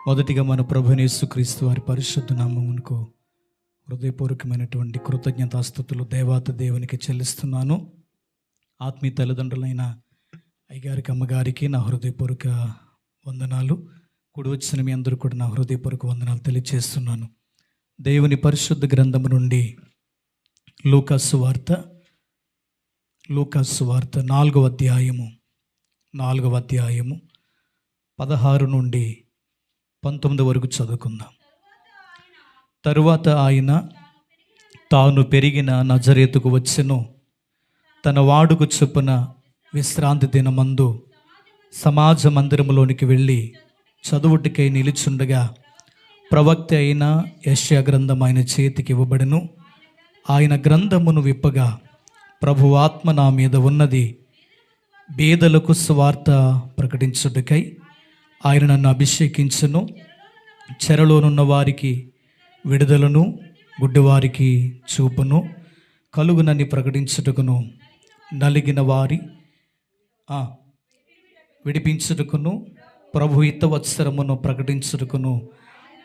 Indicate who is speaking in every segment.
Speaker 1: మొదటిగా మన ప్రభువైన యేసుక్రీస్తు వారి పరిశుద్ధ నామమునకు హృదయపూర్వకమైనటువంటి కృతజ్ఞతాస్తుతులు దేవాతి దేవునికి చెల్లిస్తున్నాను. ఆత్మీయ తల్లిదండ్రులైన అయ్యగారికి, అమ్మగారికి నా హృదయపూర్వక వందనాలు. కూడి వచ్చిన మీ అందరూ కూడా నా హృదయపూర్వక వందనాలు తెలియజేస్తున్నాను. దేవుని పరిశుద్ధ గ్రంథము నుండి లూకాసు వార్త 4వ అధ్యాయము 16 నుండి 19 వరకు చదువుకుందాం. తరువాత ఆయన తాను పెరిగిన నజరేతుకు వచ్చెను. తన వాడుకు చొప్పున విశ్రాంతి దినమందు సమాజ మందిరములోనికి వెళ్ళి చదువుటికై నిలుచుండగా ప్రవక్త అయిన యెషయా గ్రంథం ఆయన చేతికి ఇవ్వబడెను. ఆయన గ్రంథమును విప్పగా, ప్రభు ఆత్మ నా మీద ఉన్నది, బీదలకు సువార్త ప్రకటించుటకై ఆయన నన్ను అభిషేకించును, చెరలోనున్న వారికి విడుదలను, గుడ్డివారికి చూపును కలుగునని ప్రకటించుటకును, నలిగిన వారి విడిపించుటకును, ప్రభు హితవత్సరమును ప్రకటించుటకును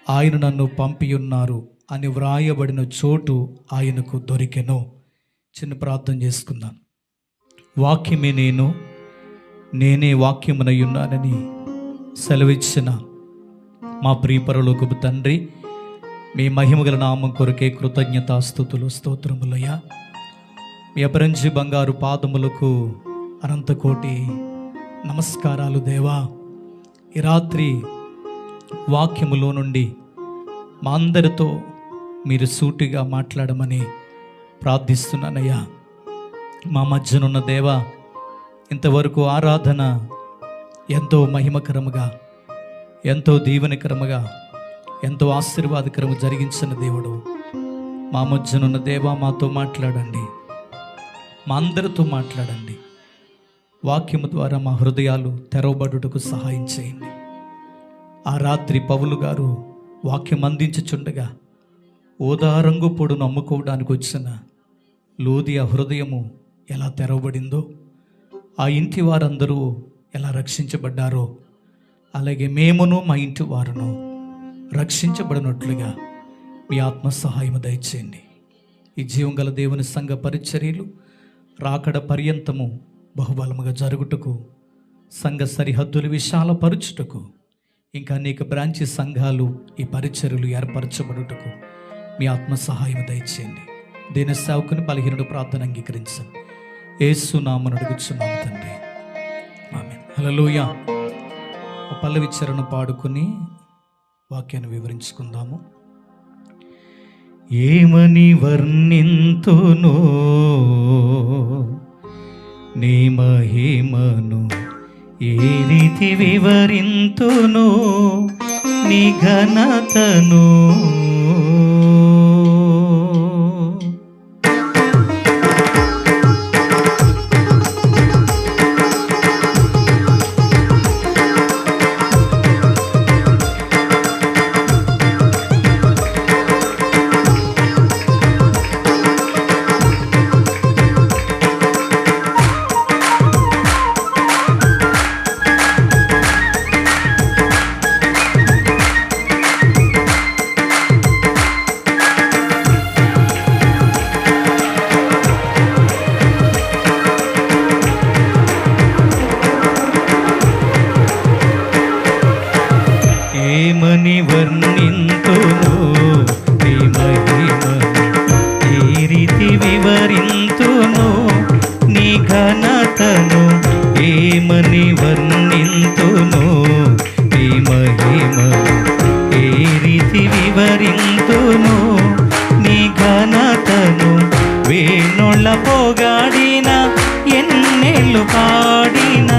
Speaker 1: ఆయన నన్ను పంపియున్నారు అని వ్రాయబడిన చోటు ఆయనకు దొరికెను. చిన్న ప్రార్థన చేసుకుందాం. వాక్యమే నేనే వాక్యమునై ఉన్నానని సెలవిచ్చిన మా ప్రియ పరలోకపు తండ్రి, మీ మహిమగల నామం కొరకే కృతజ్ఞతాస్తుతులు స్తోత్రములయ్యా. మీ అపరంజి బంగారు పాదములకు అనంతకోటి నమస్కారాలు దేవా. ఈ రాత్రి వాక్యములో నుండి మా అందరితో మీరు సూటిగా మాట్లాడమని ప్రార్థిస్తున్నానయ్యా. మా మధ్యనున్న దేవా, ఇంతవరకు ఆరాధన ఎంతో మహిమకరముగా, ఎంతో దీవెనకరముగా, ఎంతో ఆశీర్వాదకరము జరిగించిన దేవుడు, మా మధ్యనున్న దేవా, మాతో మాట్లాడండి, మా అందరితో మాట్లాడండి. వాక్యము ద్వారా మా హృదయాలు తెరవబడుటకు సహాయం చేయండి. ఆ రాత్రి పౌలు గారు వాక్యం అందించుచుండగా ఓదారంగు పొడును అమ్ముకోవడానికి వచ్చిన లోదియ హృదయము ఎలా తెరవబడిందో, ఆ ఇంటి వారందరూ ఎలా రక్షించబడ్డారో, అలాగే మేమును మా ఇంటి వారును రక్షించబడినట్లుగా మీ ఆత్మ సహాయము దయచేయండి. ఈ జీవం గల దేవుని సంఘ పరిచర్యలు రాకడ పర్యంతము బహుబలముగా జరుగుటకు, సంఘ సరిహద్దులు విశాలపరుచుటకు, ఇంకా అనేక బ్రాంచి సంఘాలు ఈ పరిచర్యలు ఏర్పరచబడుటకు మీ ఆత్మ సహాయం దయచేయండి. దీని సేవకుని బలహీనుడు ప్రార్థన అంగీకరించండి. యేసు నామమున అడుగుచున్నాము తండ్రి, ఆమేన్. హల్లెలూయా. పల్లవి చరణ పాడుకుని వాక్యాన్ని వివరించుకుందాము. ఏమని వర్ణింతును నీ మహిమను, ఏ రీతి వివరింతును నీ ఘనతను. ఏమని వర్ణింతును నీ మహిమను, ఏ రీతి వివరింతును నీ ఘనతను. ఏమని వర్ణింతును నీ మహిమను, ఏ రీతి వివరింతును నీ ఘనతను. వేణుల పోగాడిన ఎన్నెళ్ళు పాడిన,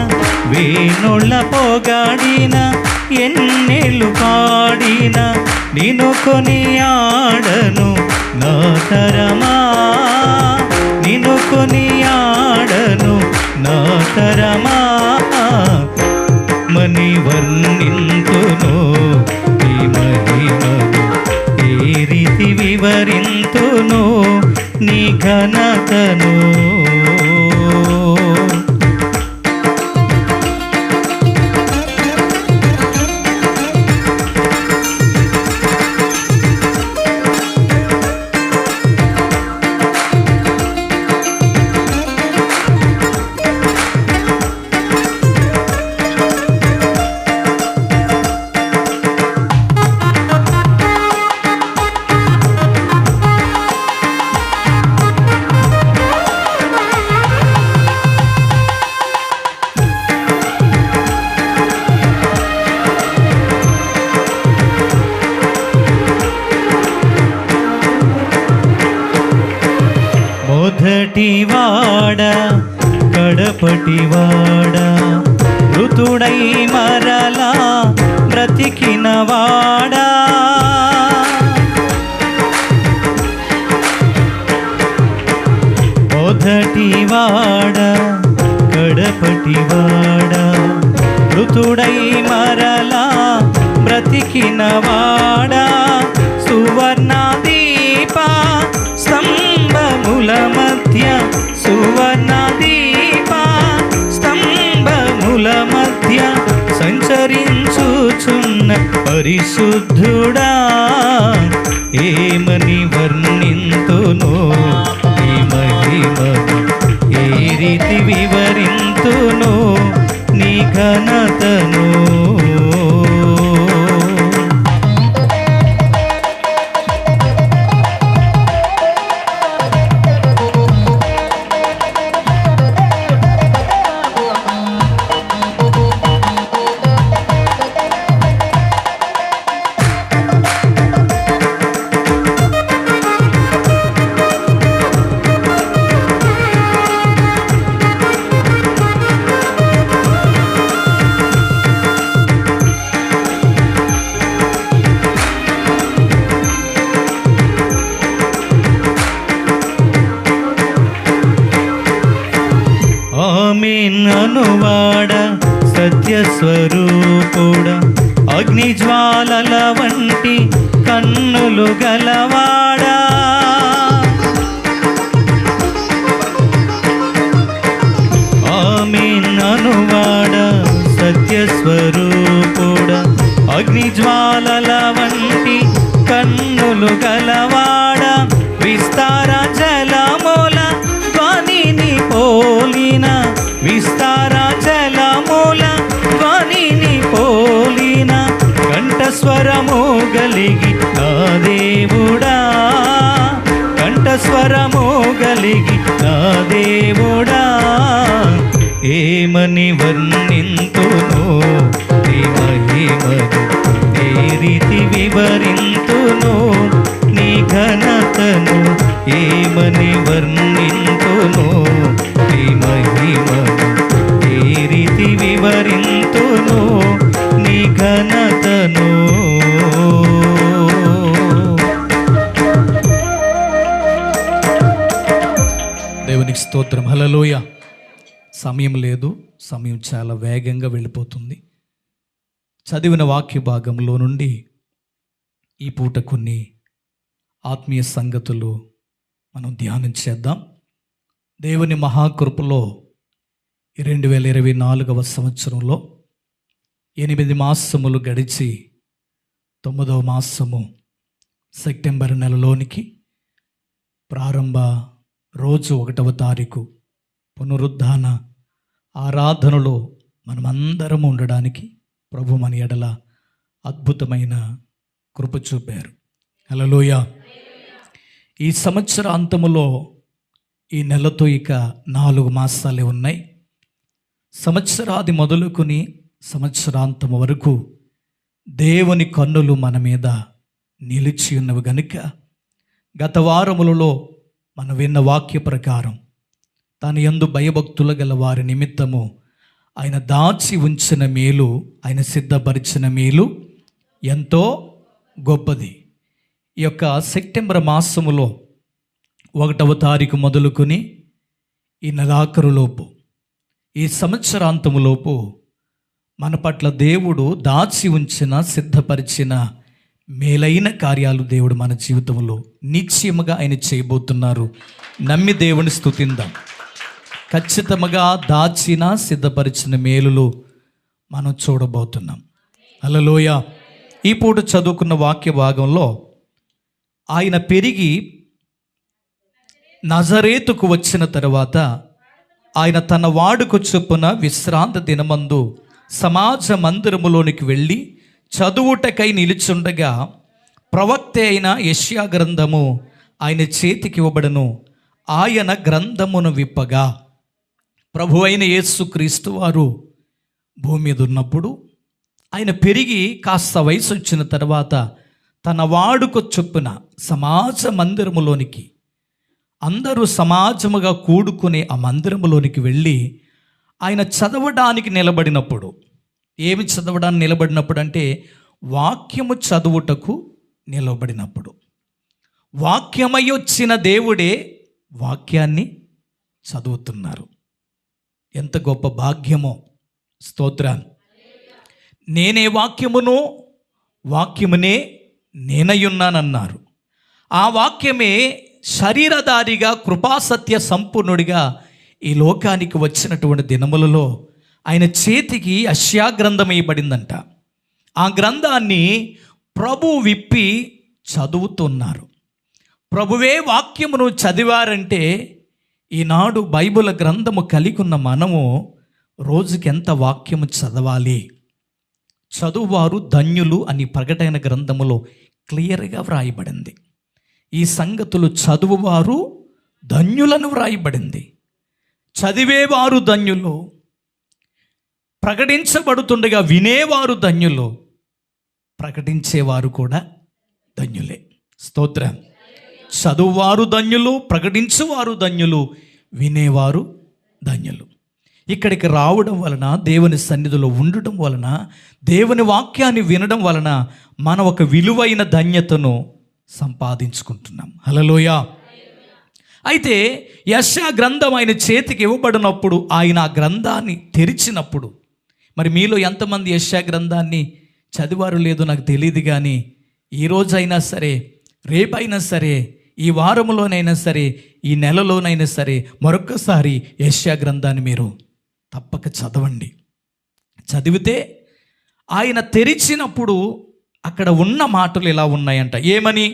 Speaker 1: వేణుల పోగాడిన ఎన్నెళ్ళు పాడిన, నిన్ను కొనియాడను నా తరమా, నిన్ను కొనియాడను నా తరమా. మని వర్ణింతును ఈ మహిమను, ఏ రీతి వివరింతును నీ ఘనతను.
Speaker 2: మొదటివాడ కడపటివాడ మృతుడై మరలా బ్రతికినవాడా మొదటివాడ కడపటివాడ మృతుడై మరలా బ్రతికినవాడా సువర్ణ దీప స్తంభముల మధ్య సువర్ణ దీప స్తంభముల మధ్య సంచరించుచున్న పరిశుద్ధుడా ఏమని వర్ణింతును ఈ మహిమను ఏ రీతి వివరింతును నీ ఘనతను అనువాడ సత్యస్వరూపుడ అగ్నిజ్వాలల వంటి కన్నులు గలవాడా ఆమేన్ అనువాడ సత్యస్వరూపుడ అగ్నిజ్వాలల వంటి కన్నులు గలవాడా విస్తార జలముల ధ్వనిని పోలిన విస్తార జలముల ధ్వనిని పోలిన కంఠస్వరము గలిగి నా దేవుడా కంఠస్వరము గలిగి నా దేవుడా ఏమని వర్ణింతును నీ మహిమను ఏ రీతి వివరింతును నీ ఘనతను ఏమని వర్ణింతును నీ మహిమను ఏ రీతి వివరింతును నీ ఘనతను
Speaker 1: దేవునికి స్తోత్రం. హల్లెలూయా. సమయం లేదు, సమయం చాలా వేగంగా వెళ్ళిపోతుంది. చదివిన వాక్య భాగంలో నుండి ఈ పూట కొన్ని ఆత్మీయ సంగతులు మనం ధ్యానం చేద్దాం. దేవుని మహాకృపలో 2024వ సంవత్సరంలో 8 మాసములు గడిచి 9వ మాసము సెప్టెంబర్ నెలలోనికి ప్రారంభ రోజు 1వ తారీఖు పునరుద్ధాన ఆరాధనలో మనమందరం ఉండడానికి ప్రభు మన ఎడల అద్భుతమైన కృప చూపారు. హల్లెలూయా. ఈ సంవత్సరాంతములో ఈ నెలతో ఇక 4 మాసాలే ఉన్నాయి. సంవత్సరాది మొదలుకొని సంవత్సరాంతము వరకు దేవుని కన్నులు మన మీద నిలిచి ఉన్నవి గనుక గత వారములలో మనం విన్న వాక్య ప్రకారం తన యందు భయభక్తులు గల వారి నిమిత్తము ఆయన దాచి ఉంచిన మేలు, ఆయన సిద్ధపరిచిన మేలు ఎంతో గొప్పది. ఈ యొక్క సెప్టెంబర్ మాసములో 1వ తారీఖు మొదలుకొని ఈ నెలాఖరులోపు ఈ సంవత్సరాంతములోపు మన పట్ల దేవుడు దాచి ఉంచిన సిద్ధపరిచిన మేలైన కార్యాలు దేవుడు మన జీవితంలో నిశ్చయముగా ఆయన చేయబోతున్నారు. నమ్మి దేవుని స్తుతిందాం. ఖచ్చితంగా దాచిన సిద్ధపరిచిన మేలులు మనం చూడబోతున్నాం. హల్లెలూయా. ఈ పూట చదువుకున్న వాక్య భాగంలో ఆయన పెరిగి నజరేతుకు వచ్చిన తర్వాత ఆయన తన వాడుక చొప్పున విశ్రాంతి దినమందు సమాజ మందిరములోనికి వెళ్ళి చదువుటకై నిలుచుండగా ప్రవక్త అయిన యెషయా గ్రంథము ఆయన చేతికి ఇవ్వబడను. ఆయన గ్రంథమును విప్పగా ప్రభువైన యేసుక్రీస్తు వారు భూమి మీద ఉన్నప్పుడు ఆయన పెరిగి కాస్త వయసు వచ్చిన తర్వాత తన వాడుక చొప్పున సమాజ మందిరములోనికి అందరూ సమాజముగా కూడుకునే ఆ మందిరములోనికి వెళ్ళి ఆయన చదవడానికి నిలబడినప్పుడు, ఏమి చదవడానికి నిలబడినప్పుడు అంటే వాక్యము చదువుటకు నిలబడినప్పుడు, వాక్యమై వచ్చిన దేవుడే వాక్యాన్ని చదువుతున్నారు. ఎంత గొప్ప భాగ్యమో! స్తోత్రం. నేనే వాక్యమును, వాక్యమునే నేనయున్నానన్నారు. ఆ వాక్యమే శరీరధారిగా కృపాసత్య సంపూర్ణుడిగా ఈ లోకానికి వచ్చినటువంటి దినములలో ఆయన చేతికి యెషయా గ్రంథం ఇవ్వబడిందంట. ఆ గ్రంథాన్ని ప్రభు విప్పి చదువుతున్నారు. ప్రభువే వాక్యమును చదివారంటే ఈనాడు బైబిల్ గ్రంథము కలిగి ఉన్న మనము రోజుకి ఎంత వాక్యము చదవాలి? చదువువారు ధన్యులు అని ప్రకటన గ్రంథములో క్లియర్గా వ్రాయబడింది. ఈ సంగతులు చదువువారు ధన్యులను వ్రాయబడింది. చదివేవారు ధన్యులు, ప్రకటించబడుతుండగా వినేవారు ధన్యులు, ప్రకటించేవారు కూడా ధన్యులే. స్తోత్రం. చదువువారు ధన్యులు, ప్రకటించువారు ధన్యులు, వినేవారు ధన్యులు. ఇక్కడికి రావడం వలన, దేవుని సన్నిధిలో ఉండడం వలన, దేవుని వాక్యాన్ని వినడం వలన మనం ఒక విలువైన ధన్యతను సంపాదించుకుంటున్నాం. హల్లెలూయా. అయితే యెషయా గ్రంథం ఆయన చేతికి ఇవ్వబడినప్పుడు, ఆయన ఆ గ్రంథాన్ని తెరిచినప్పుడు, మరి మీలో ఎంతమంది యెషయా గ్రంథాన్ని చదివారు లేదో నాకు తెలియదు, కానీ ఈరోజైనా సరే, రేపైనా సరే, ఈ వారంలోనైనా సరే, ఈ నెలలోనైనా సరే మరొక్కసారి యెషయా గ్రంథాన్ని మీరు తప్పక చదవండి. చదివితే ఆయన తెరిచినప్పుడు అక్కడ ఉన్న మాటలు ఇలా ఉన్నాయంట. ఏమని?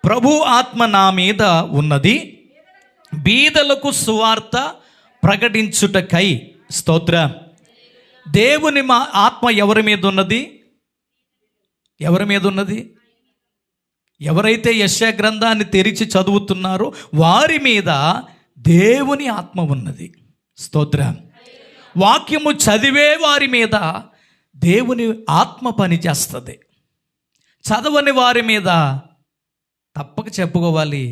Speaker 1: ప్రభు ఆత్మ నా మీద ఉన్నది, బీదలకు సువార్త ప్రకటించుటకై. స్తోత్రం. దేవుని మా ఆత్మ ఎవరి మీద ఉన్నది? ఎవరి మీద ఉన్నది? ఎవరైతే యెషయా గ్రంథాన్ని తెరిచి చదువుతున్నారో వారి మీద దేవుని ఆత్మ ఉన్నది. స్తోత్రం. వాక్యము చదివే వారి మీద దేవుని ఆత్మ పనిచేస్తుంది. చదవని వారి మీద తప్పక చెప్పుకోవాలి,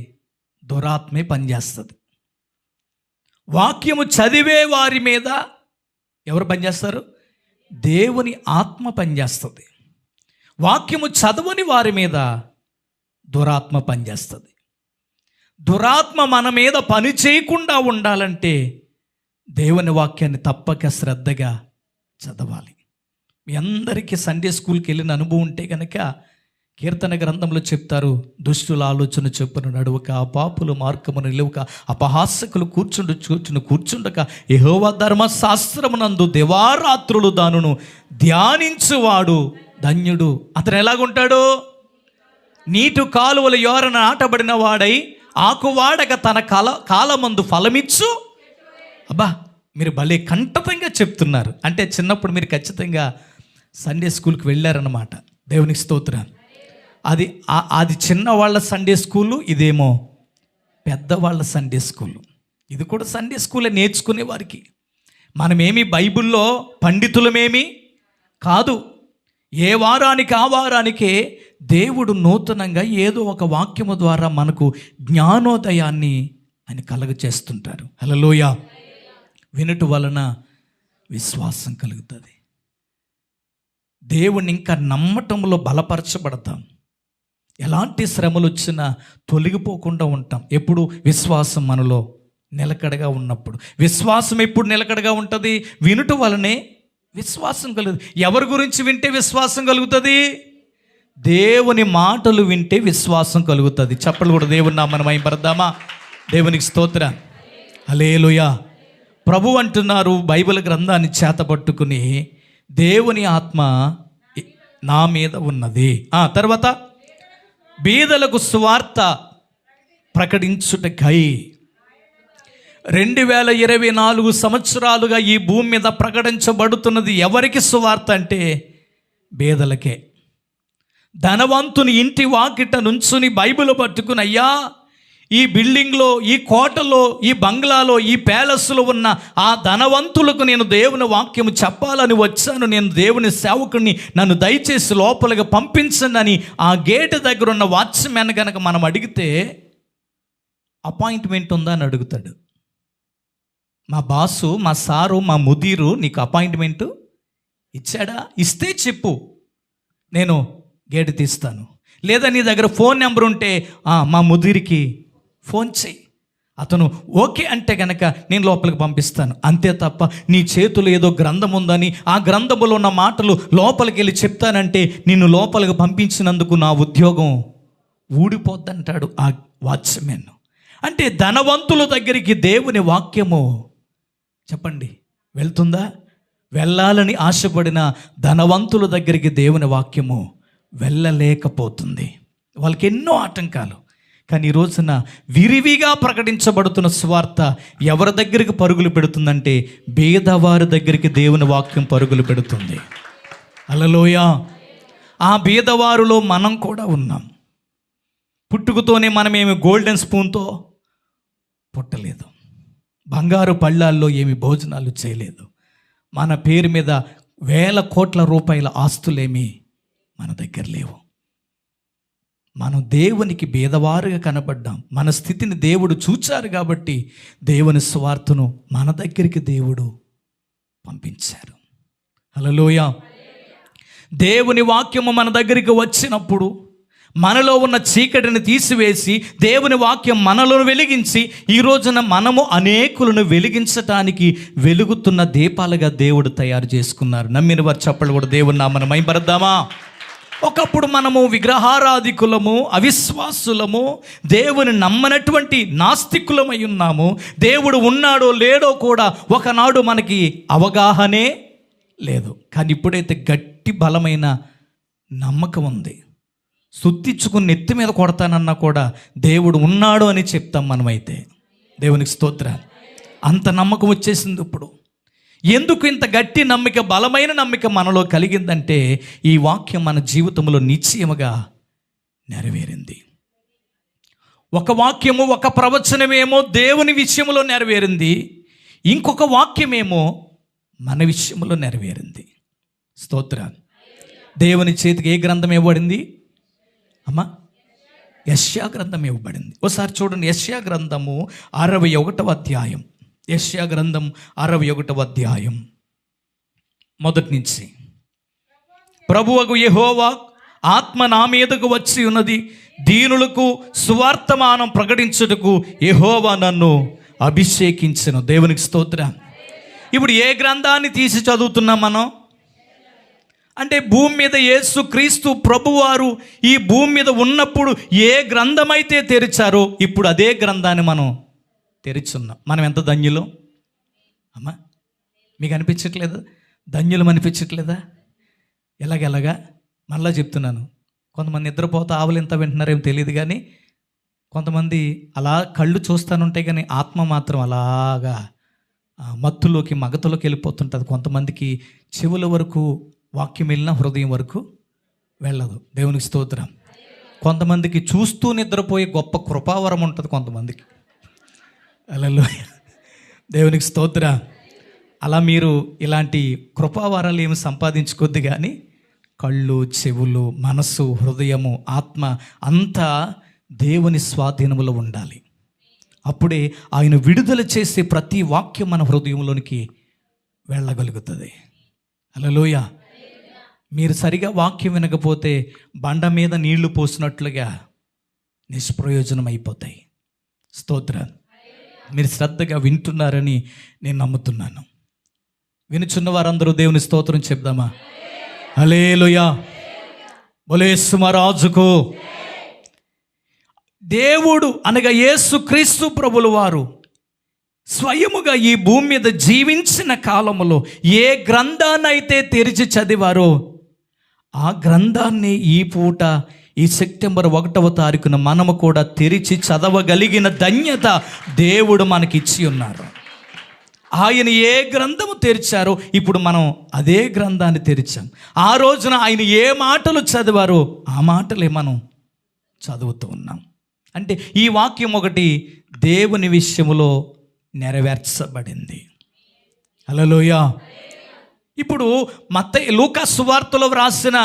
Speaker 1: దురాత్మే పనిచేస్తుంది. వాక్యము చదివే వారి మీద ఎవరు పనిచేస్తారు? దేవుని ఆత్మ పనిచేస్తుంది. వాక్యము చదవని వారి మీద దురాత్మ పనిచేస్తుంది. దురాత్మ మన మీద పని చేయకుండా ఉండాలంటే దేవుని వాక్యాన్ని తప్పక శ్రద్ధగా చదవాలి. మీ అందరికీ సండే స్కూల్కి వెళ్ళిన అనుభవం ఉంటే కనుక కీర్తన గ్రంథంలో చెప్తారు, దుష్టుల ఆలోచన చొప్పున నడువక, పాపుల మార్గమును నిలువక, అపహాసకులు కూర్చుండక యెహోవా ధర్మశాస్త్రమునందు దివారాత్రులు దానును ధ్యానించువాడు ధన్యుడు. అతను ఎలాగుంటాడు? నీటి కాలువల యోరన నాటబడిన వాడై ఆకువాడక తన కాలమందు ఫలమిచ్చు. అబ్బా, మీరు భలే కంఠతంగా చెప్తున్నారు. అంటే చిన్నప్పుడు మీరు ఖచ్చితంగా సండే స్కూల్కి వెళ్ళారన్నమాట. దేవునికి స్తోత్రం. అది చిన్నవాళ్ళ సండే స్కూలు, ఇదేమో పెద్దవాళ్ళ సండే స్కూలు. ఇది కూడా సండే స్కూలే నేర్చుకునే వారికి. మనమేమి బైబిల్లో పండితులమేమి కాదు. ఏ వారానికి ఆ వారానికే దేవుడు నూతనంగా ఏదో ఒక వాక్యము ద్వారా మనకు జ్ఞానోదయాన్ని ఆయన కలుగచేస్తుంటారు. హల్లెలూయా. వినుట వలన విశ్వాసం కలుగుతుంది. దేవుని ఇంకా నమ్మటంలో బలపరచబడతాం. ఎలాంటి శ్రమలు వచ్చినా తొలగిపోకుండా ఉంటాం. ఎప్పుడు? విశ్వాసం మనలో నిలకడగా ఉన్నప్పుడు. విశ్వాసం ఎప్పుడు నిలకడగా ఉంటుంది? వినుట వలనే విశ్వాసం కలుగుతుంది. ఎవరి గురించి వింటే విశ్వాసం కలుగుతుంది? దేవుని మాటలు వింటే విశ్వాసం కలుగుతుంది. చప్పలు కూడా దేవుని నామమున మహిమపరద్దామా? దేవునికి స్తోత్రం. హల్లెలూయా. ప్రభు అంటున్నారు, బైబిల్ గ్రంథాన్ని చేతపట్టుకుని, దేవుని ఆత్మ నా మీద ఉన్నది. తర్వాత బీదలకు సువార్త ప్రకటించుటకై. 2024 సంవత్సరాలుగా ఈ భూమి మీద ప్రకటించబడుతున్నది ఎవరికి సువార్త అంటే బీదలకే. ధనవంతుని ఇంటి వాకిట నుంచుని బైబిల్ పట్టుకుని, అయ్యా, ఈ బిల్డింగ్లో, ఈ కోటలో, ఈ బంగ్లాలో, ఈ ప్యాలెస్లో ఉన్న ఆ ధనవంతులకు నేను దేవుని వాక్యము చెప్పాలని వచ్చాను, నేను దేవుని సేవకుడిని, నన్ను దయచేసి లోపలికి పంపించండి అని ఆ గేటు దగ్గర ఉన్న వాచ్మెన్ కనుక మనం అడిగితే అపాయింట్మెంట్ ఉందా అని అడుగుతాడు. మా బాసు, మా సారు, మా ముదీరు నీకు అపాయింట్మెంటు ఇచ్చాడా? ఇస్తే చెప్పు, నేను గేటు తీస్తాను. లేదా నీ దగ్గర ఫోన్ నెంబర్ ఉంటే మా ముదీరికి ఫోన్ చెయ్యి, అతను ఓకే అంటే కనుక నేను లోపలికి పంపిస్తాను. అంతే తప్ప నీ చేతులు ఏదో గ్రంథం ఉందని ఆ గ్రంథములో ఉన్న మాటలు లోపలికి వెళ్ళి చెప్తానంటే నిన్ను లోపలికి పంపించినందుకు నా ఉద్యోగం ఊడిపోద్దంటాడు ఆ వాచ్మెన్. అంటే ధనవంతుల దగ్గరికి దేవుని వాక్యము చెప్పండి వెళ్తుందా? వెళ్ళాలని ఆశపడిన ధనవంతుల దగ్గరికి దేవుని వాక్యము వెళ్ళలేకపోతుంది. వాళ్ళకి ఎన్నో ఆటంకాలు. కానీ ఈ రోజున విరివిగా ప్రకటించబడుతున్న సువార్త ఎవరి దగ్గరికి పరుగులు పెడుతుందంటే బీదవారి దగ్గరికి దేవుని వాక్యం పరుగులు పెడుతుంది. హల్లెలూయా. ఆ బీదవారిలో మనం కూడా ఉన్నాం. పుట్టుకతోనే మనమేమి గోల్డెన్ స్పూన్తో పుట్టలేదు, బంగారు పళ్ళాల్లో ఏమి భోజనాలు చేయలేదు, మన పేరు మీద వేల కోట్ల రూపాయల ఆస్తులేమి మన దగ్గర లేవు. మనం దేవునికి బీదవారుగా కనబడ్డాం. మన స్థితిని దేవుడు చూచారు కాబట్టి దేవుని స్వార్థను మన దగ్గరికి దేవుడు పంపించారు. హల్లెలూయా. దేవుని వాక్యము మన దగ్గరికి వచ్చినప్పుడు మనలో ఉన్న చీకటిని తీసివేసి దేవుని వాక్యం మనలో వెలిగించి ఈ రోజున మనము అనేకులను వెలిగించటానికి వెలుగుతున్న దీపాలుగా దేవుడు తయారు చేసుకున్నారు. నమ్మిన వారు చప్పట్లు కూడా దేవుని నామమున మహిమపరుద్దామా. ఒకప్పుడు మనము విగ్రహారాధికులము, అవిశ్వాసులము, దేవుని నమ్మనటువంటి నాస్తికులమై ఉన్నాము. దేవుడు ఉన్నాడో లేడో కూడా ఒకనాడు మనకి అవగాహనే లేదు. కానీ ఇప్పుడైతే గట్టి బలమైన నమ్మకం ఉంది. సుత్తిచ్చుకుని నెత్తి మీద కొడతానన్నా కూడా దేవుడు ఉన్నాడు అని చెప్తాం మనమైతే. దేవునికి స్తోత్రం. అంత నమ్మకం వచ్చేసింది ఇప్పుడు. ఎందుకు ఇంత గట్టి నమ్మిక, బలమైన నమ్మిక మనలో కలిగిందంటే ఈ వాక్యం మన జీవితంలో నిశ్చయముగా నెరవేరింది. ఒక వాక్యము, ఒక ప్రవచనమేమో దేవుని విషయంలో నెరవేరింది, ఇంకొక వాక్యమేమో మన విషయంలో నెరవేరింది. స్తోత్రం. దేవుని చేతికి ఏ గ్రంథం ఇవ్వబడింది అమ్మా? యెషయా గ్రంథం ఇవ్వబడింది. ఒకసారి చూడండి, యెషయా గ్రంథము 61వ అధ్యాయం. యెషయా గ్రంథం 61వ అధ్యాయం మొదటి నుంచి. ప్రభువగు యెహోవా ఆత్మ నా మీదకు వచ్చి ఉన్నది, దీనులకు సువార్తమానం ప్రకటించుటకు యెహోవా నన్ను అభిషేకించెను. దేవునికి స్తోత్రం. ఇప్పుడు ఏ గ్రంథాన్ని తీసి చదువుతున్నాం మనం అంటే భూమి మీద యేసు క్రీస్తు ప్రభువారు ఈ భూమి మీద ఉన్నప్పుడు ఏ గ్రంథమైతే తెరిచారో ఇప్పుడు అదే గ్రంథాన్ని మనం తెరిచున్నాం. మనం ఎంత ధన్యులం అమ్మా. మీకు అనిపించట్లేదా? ధన్యులం అనిపించట్లేదా? ఎలాగెలాగా మళ్ళా చెప్తున్నాను. కొంతమంది నిద్రపోతా ఆవులు ఎంత వింటున్నారేమో తెలియదు, కానీ కొంతమంది అలా కళ్ళు చూస్తానుంటాయి, కానీ ఆత్మ మాత్రం అలాగా మత్తులోకి మగతలోకి వెళ్ళిపోతుంటుంది. కొంతమందికి చెవుల వరకు వాక్యం వెళ్ళిన హృదయం వరకు వెళ్ళదు. దేవునికి స్తోత్రం. కొంతమందికి చూస్తూ నిద్రపోయే గొప్ప కృపావరం ఉంటుంది కొంతమందికి. హల్లెలూయా. దేవునికి స్తోత్రం. అలా మీరు ఇలాంటి కృపావరాలు ఏమి సంపాదించుకోద్దు, కానీ కళ్ళు, చెవులు, మనసు, హృదయము, ఆత్మ అంతా దేవుని స్వాధీనములో ఉండాలి. అప్పుడే ఆయన విడుదల చేసే ప్రతి వాక్యం మన హృదయంలోనికి వెళ్ళగలుగుతుంది. హల్లెలూయా. మీరు సరిగా వాక్యం వినకపోతే బండ మీద నీళ్లు పోసినట్లుగా నిష్ప్రయోజనం అయిపోతాయి. స్తోత్రం. మీరు శ్రద్ధగా వింటున్నారని నేను నమ్ముతున్నాను. వినుచున్న వారందరూ దేవుని స్తోత్రం చెప్దామా? హల్లెలూయా. బోలేసు మహారాజుకు. దేవుడు అనగా యేసు క్రీస్తు ప్రభుల వారు స్వయముగా ఈ భూమి మీద జీవించిన కాలములో ఏ గ్రంథాన్నైతే తెరిచి చదివారో ఆ గ్రంథాన్ని ఈ పూట ఈ సెప్టెంబర్ 1వ తారీఖున మనము కూడా తెరిచి చదవగలిగిన ధన్యత దేవుడు మనకిచ్చి ఉన్నారు. ఆయన ఏ గ్రంథము తెరిచారో ఇప్పుడు మనం అదే గ్రంథాన్ని తెరిచాం. ఆ రోజున ఆయన ఏ మాటలు చదివారో ఆ మాటలే మనం చదువుతూ ఉన్నాం. అంటే ఈ వాక్యం ఒకటి దేవుని విషయములో నెరవేర్చబడింది. హల్లెలూయా. ఇప్పుడు లూకా సువార్తలో వ్రాసిన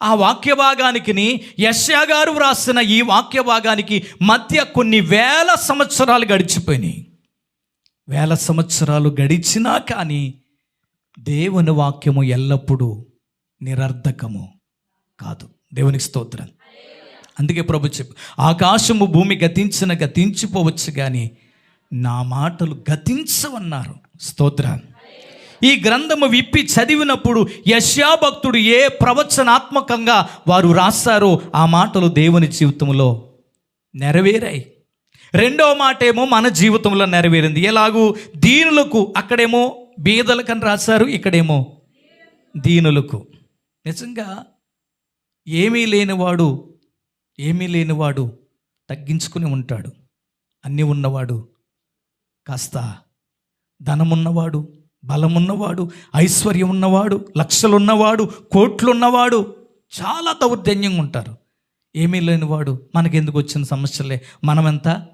Speaker 1: ఆ వాక్య భాగానికి యెషయా గారు వ్రాసిన ఈ వాక్య భాగానికి మధ్య కొన్ని వేల సంవత్సరాలు గడిచిపోయినాయి. వేల సంవత్సరాలు గడిచినా కానీ దేవుని వాక్యము ఎల్లప్పుడూ నిరర్ధకము కాదు. దేవునికి స్తోత్రం. అందుకే ప్రభు చెప్పు, ఆకాశము భూమి గతించిపోవచ్చు కానీ నా మాటలు గతించవన్నారు. స్తోత్రం. ఈ గ్రంథము విప్పి చదివినప్పుడు యెషయా భక్తుడు ఏ ప్రవచనాత్మకంగా వారు రాశారో ఆ మాటలు దేవుని జీవితంలో నెరవేరాయి. రెండవ మాట ఏమో మన జీవితంలో నెరవేరింది. ఎలాగూ దీనులకు, అక్కడేమో బీదలకని రాశారు, ఇక్కడేమో దీనులకు. నిజంగా ఏమీ లేనివాడు తగ్గించుకుని ఉంటాడు. అన్నీ ఉన్నవాడు కాస్త ధనమున్నవాడు, బలమున్నవాడు, ఐశ్వర్యం ఉన్నవాడు, లక్షలున్నవాడు, కోట్లున్నవాడు చాలా దౌర్జన్యంగా ఉంటారు. ఏమీ లేనివాడు మనకెందుకు వచ్చిన సమస్యలే, మనమెంత,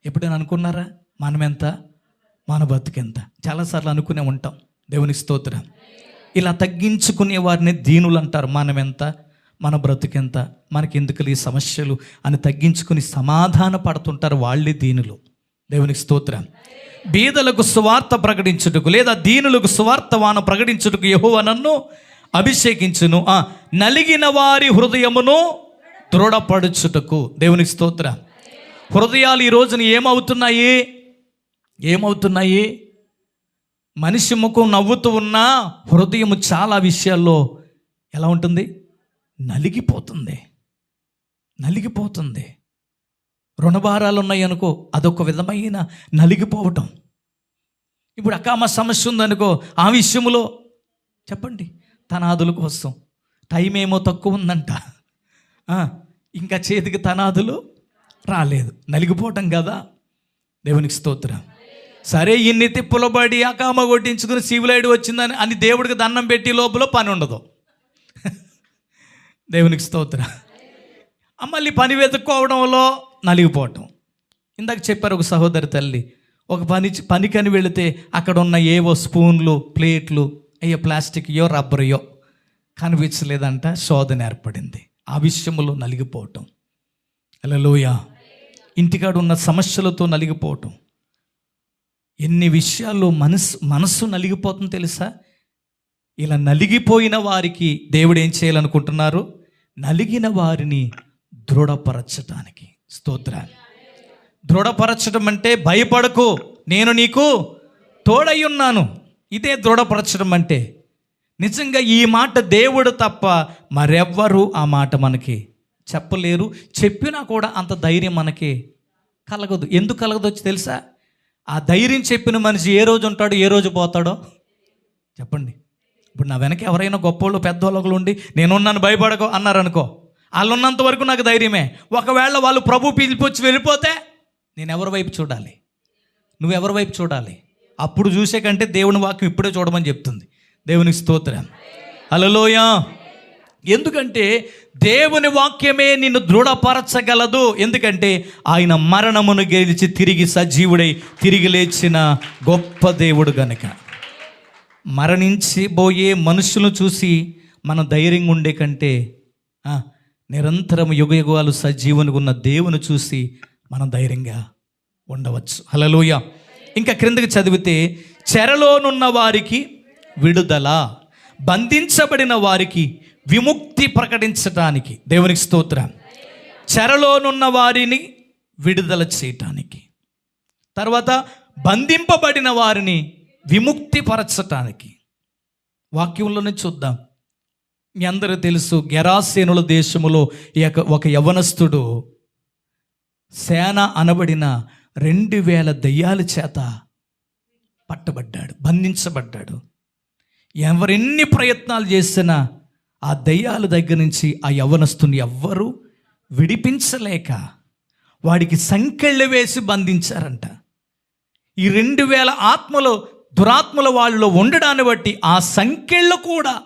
Speaker 1: ఎప్పుడైనా అనుకున్నారా మనమెంత, మన బతుకెంత? చాలాసార్లు అనుకునే ఉంటాం. దేవునికి స్తోత్రం. ఇలా తగ్గించుకునే వారిని దీనులు అంటారు. మనమెంత, మన బ్రతుకెంత, మనకెందుకు ఈ సమస్యలు అని తగ్గించుకుని సమాధాన పడుతుంటారు. వాళ్ళే దీనులు. దేవునికి స్తోత్రం. బీదలకు సువార్త ప్రకటించుటకు లేదా దీనులకు సువార్తవాన ప్రకటించుటకు యెహోవా నన్ను అభిషేకించును, నలిగిన వారి హృదయమును దృఢపడుచుటకు. దేవునికి స్తోత్రం. హృదయాలు ఈ రోజున ఏమవుతున్నాయి? మనిషి ముఖం నవ్వుతూ ఉన్నా హృదయము చాలా విషయాల్లో ఎలా ఉంటుంది? నలిగిపోతుంది. రుణభారాలు ఉన్నాయి అనుకో, అదొక విధమైన నలిగిపోవటం. ఇప్పుడు అకామ సమస్య ఉందనుకో, ఆ విషయంలో చెప్పండి, తనాదుల కోసం టైం ఏమో తక్కువ ఉందంట, ఇంకా చేతికి తనాదులు రాలేదు, నలిగిపోవటం కదా. దేవునికి స్తోత్రం. సరే, ఇన్ని తిప్పుల పడి అకామ కొట్టించుకుని సివిలైడ్ వచ్చిందని అని దేవుడికి దండం పెట్టి లోపల పని ఉండదు. దేవునికి స్తోత్రం. మళ్ళీ పని వెతుక్కోవడంలో నలిగిపోవటం. ఇందాక చెప్పారు ఒక సహోదరి తల్లి, ఒక పనికని వెళితే అక్కడ ఉన్న ఏవో స్పూన్లు, ప్లేట్లు, అయ్యో ప్లాస్టిక్యో రబ్బరయో కనిపించలేదంట, శోధన ఏర్పడింది. ఆ విషయంలో నలిగిపోవటం. హల్లెలూయా. ఇంటికాడ ఉన్న సమస్యలతో నలిగిపోవటం. ఎన్ని విషయాల్లో మనస్సు నలిగిపోతుంది తెలుసా? ఇలా నలిగిపోయిన వారికి దేవుడు ఏం చేయాలనుకుంటున్నారు? నలిగిన వారిని దృఢపరచటానికి. స్తోత్రాలు. దృఢపరచడం అంటే భయపడకు, నేను నీకు తోడై ఉన్నాను. ఇదే దృఢపరచడం అంటే. నిజంగా ఈ మాట దేవుడు తప్ప మరెవ్వరూ ఆ మాట మనకి చెప్పలేరు. చెప్పినా కూడా అంత ధైర్యం మనకి కలగదు. ఎందుకు కలగదొచ్చి తెలుసా? ఆ ధైర్యం చెప్పిన మనిషి ఏ రోజు ఉంటాడో, ఏ రోజు పోతాడో చెప్పండి. ఇప్పుడు నా వెనక ఎవరైనా గొప్పోళ్ళు పెద్దోళ్ళు ఉండి నేనున్నాను భయపడకో అన్నారనుకో, వాళ్ళు ఉన్నంత వరకు నాకు ధైర్యమే. ఒకవేళ వాళ్ళు ప్రభు పిలిపొచ్చి వెళ్ళిపోతే నేను ఎవరి వైపు చూడాలి? నువ్వెవరి వైపు చూడాలి? అప్పుడు చూసే కంటే దేవుని వాక్యం ఇప్పుడే చూడమని చెప్తుంది. దేవునికి స్తోత్రం. హల్లెలూయా. ఎందుకంటే దేవుని వాక్యమే నిన్ను దృఢపరచగలదు. ఎందుకంటే ఆయన మరణమును గెలిచి తిరిగి సజీవుడై తిరిగి లేచిన గొప్ప దేవుడు గనుక. మరణించిపోయే మనుషులను చూసి మనం ధైర్యంగా ఉండే కంటే నిరంతరం యుగయుగాలు సజీవునిగా ఉన్న దేవుని చూసి మనం ధైర్యంగా ఉండవచ్చు. హల్లెలూయా. ఇంకా క్రిందకి చదివితే, చెరలోనున్న వారికి విడుదల, బంధించబడిన వారికి విముక్తి ప్రకటించటానికి. దేవునికి స్తోత్రం. చెరలోనున్న వారిని విడుదల చేయటానికి, తర్వాత బంధింపబడిన వారిని విముక్తి పరచటానికి. వాక్యంలోనే చూద్దాం. మీ అందరూ తెలుసు, గెరాసేనుల దేశములో ఒక యవనస్తుడు సేన అనబడిన 2000 దయ్యాల చేత పట్టబడ్డాడు, బంధించబడ్డాడు. ఎవరెన్ని ప్రయత్నాలు చేసినా ఆ దయ్యాల దగ్గర నుంచి ఆ యవ్వనస్తుని ఎవ్వరూ విడిపించలేక వాడికి సంకెళ్ళు వేసి బంధించారంట. ఈ 2000 ఆత్మలు, దురాత్మల వాళ్ళలో ఉండడాన్ని బట్టి ఆ సంకెళ్ళు కూడా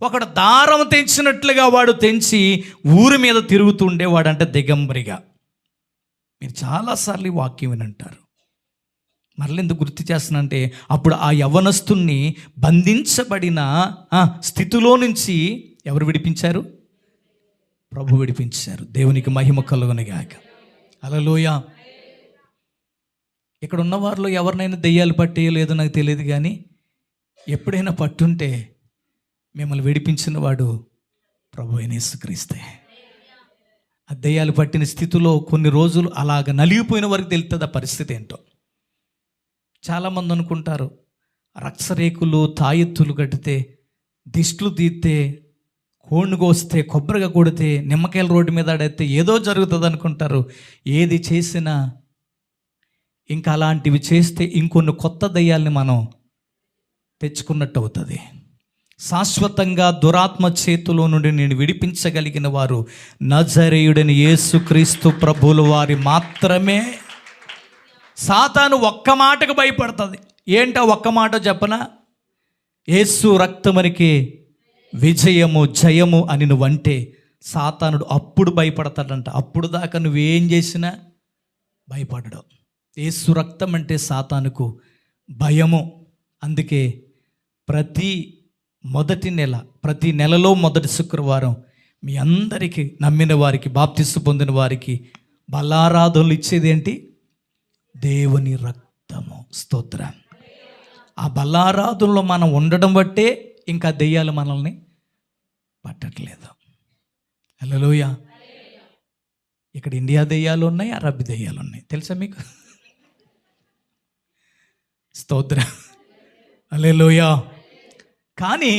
Speaker 1: ఒకడు దారం తెంచినట్లుగా వాడు తెంచి ఊరి మీద తిరుగుతుండేవాడంట దిగంబరిగా. మీరు చాలాసార్లు ఈ వాక్యం వినంటారు. మరలా ఎందుకు గుర్తు చేస్తానంటే, అప్పుడు ఆ యవ్వనస్తుని బంధించబడిన స్థితిలో నుంచి ఎవరు విడిపించారు? ప్రభు విడిపించారు. దేవునికి మహిమ కలుగునుగాక. హల్లెలూయా. ఇక్కడ ఉన్న వారిలో ఎవరినైనా దెయ్యాలు పట్టేయో లేదో నాకు తెలియదు, కానీ ఎప్పుడైనా పట్టుంటే మిమ్మల్ని విడిపించిన వాడు ప్రభు అయిన యేసుక్రీస్తే. ఆ దెయ్యాలు పట్టిన స్థితిలో కొన్ని రోజులు అలాగ నలిగిపోయిన వరకు తెలుస్తుంది ఆ పరిస్థితి ఏంటో. చాలామంది అనుకుంటారు రక్సరేకులు తాయెత్తులు కట్టితే, దిష్టులు తీస్తే, కోడిని కోస్తే, కొబ్బరిగా కొడితే, నిమ్మకాయల రోడ్డు మీద ఆడితే ఏదో జరుగుతుంది అనుకుంటారు. ఏది చేసినా ఇంకా అలాంటివి చేస్తే ఇంకొన్ని కొత్త దయ్యాల్ని మనం తెచ్చుకున్నట్టు అవుతుంది. శాశ్వతంగా దురాత్మ చేతిలో నుండి నేను విడిపించగలిగిన వారు నజరేయుడని యేసుక్రీస్తు ప్రభువుల వారి మాత్రమే. సాతాను ఒక్క మాటకు భయపడుతుంది. ఏంటో ఒక్క మాట చెప్పనా? యేసు రక్తమునికి విజయము జయము అని నువ్వంటే సాతానుడు అప్పుడు భయపడతాడంట. అప్పుడు దాకా నువ్వేం చేసినా భయపడడం. యేసు రక్తం అంటే సాతానుకు భయము. అందుకే ప్రతి నెలలో మొదటి శుక్రవారం మీ అందరికీ, నమ్మిన వారికి, బాప్తిస్సు పొందిన వారికి బలారాధనలు ఇచ్చేది ఏంటి? దేవుని రక్తము. స్తోత్రం. ఆ బలారాధనలో మనం ఉండడం బట్టే ఇంకా దెయ్యాలు మనల్ని పట్టట్లేదు. హల్లెలూయా. ఇక్కడ ఇండియా దెయ్యాలు ఉన్నాయి, అరబ్ దెయ్యాలు ఉన్నాయి, తెలుసా మీకు? స్తోత్రం. హల్లెలూయా. కానీ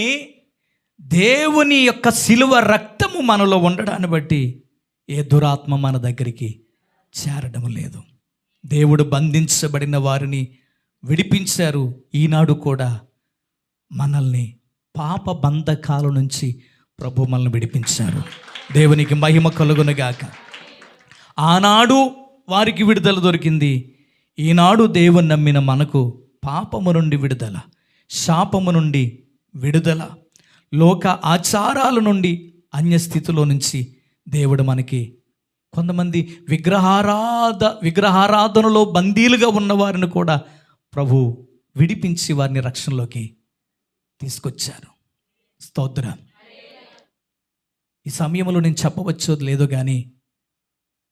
Speaker 1: దేవుని యొక్క శిలువ రక్తము మనలో ఉండడాన్ని బట్టి ఏ దురాత్మ మన దగ్గరికి చేరడం లేదు. దేవుడు బంధించబడిన వారిని విడిపించారు. ఈనాడు కూడా మనల్ని పాప బంధకాల నుంచి ప్రభు మనల్ని విడిపించారు. దేవునికి మహిమ కలుగునుగాక. ఆనాడు వారికి విడుదల దొరికింది. ఈనాడు దేవుని నమ్మిన మనకు పాపము నుండి విడుదల, శాపము నుండి విడుదల, లోక ఆచారాల నుండి, అన్యస్థితిలో నుంచి దేవుడు మనకి కొంతమంది విగ్రహారాధనలో బందీలుగా ఉన్నవారిని కూడా ప్రభు విడిపించి వారిని రక్షణలోకి తీసుకొచ్చారు. స్తోత్రం. ఈ సమయంలో నేను చెప్పవచ్చో లేదో కానీ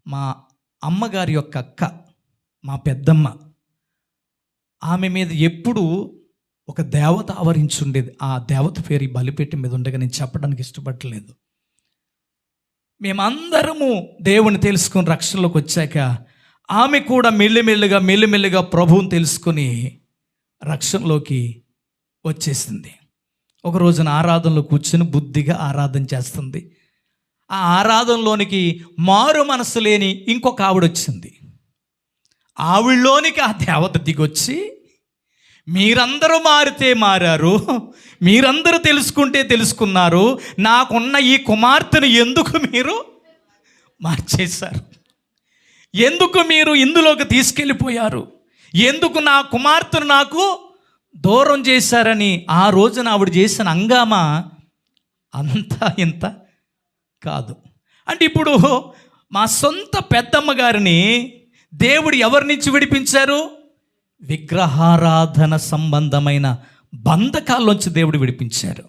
Speaker 1: మా అమ్మగారి యొక్క అక్క, మా పెద్దమ్మ, ఆమె మీద ఎప్పుడు ఒక దేవత ఆవరించుండేది. ఆ దేవత పేరు ఈ బలిపేట మీద ఉండగా నేను చెప్పడానికి ఇష్టపడలేదు. మేమందరము దేవుని తెలుసుకుని రక్షణలోకి వచ్చాక ఆమె కూడా మెల్లిమెల్లిగా ప్రభువుని తెలుసుకుని రక్షణలోకి వచ్చేసింది. ఒక రోజున ఆరాధనలో కూర్చొని బుద్ధిగా ఆరాధన చేస్తుంది. ఆ ఆరాధనలోనికి మారు మనసు లేని ఇంకొక ఆవిడ వచ్చింది. ఆవిడలోనికి ఆ దేవత దిగొచ్చి, మీరందరూ మారితే మారారు, మీరందరూ తెలుసుకుంటే తెలుసుకున్నారు, నాకున్న ఈ కుమార్తెను ఎందుకు మీరు మార్చేశారు? ఎందుకు మీరు ఇందులోకి తీసుకెళ్ళిపోయారు? ఎందుకు నా కుమార్తెను నాకు దూరం చేశారని ఆ రోజున ఆవిడ చేసిన హంగామా అంతా ఇంత కాదు. అంటే ఇప్పుడు మా సొంత పెద్దమ్మ గారిని దేవుడు ఎవరి నుంచి విడిపించారు? విగ్రహారాధన సంబంధమైన బంధకాల్లోంచి దేవుడు విడిపించారు.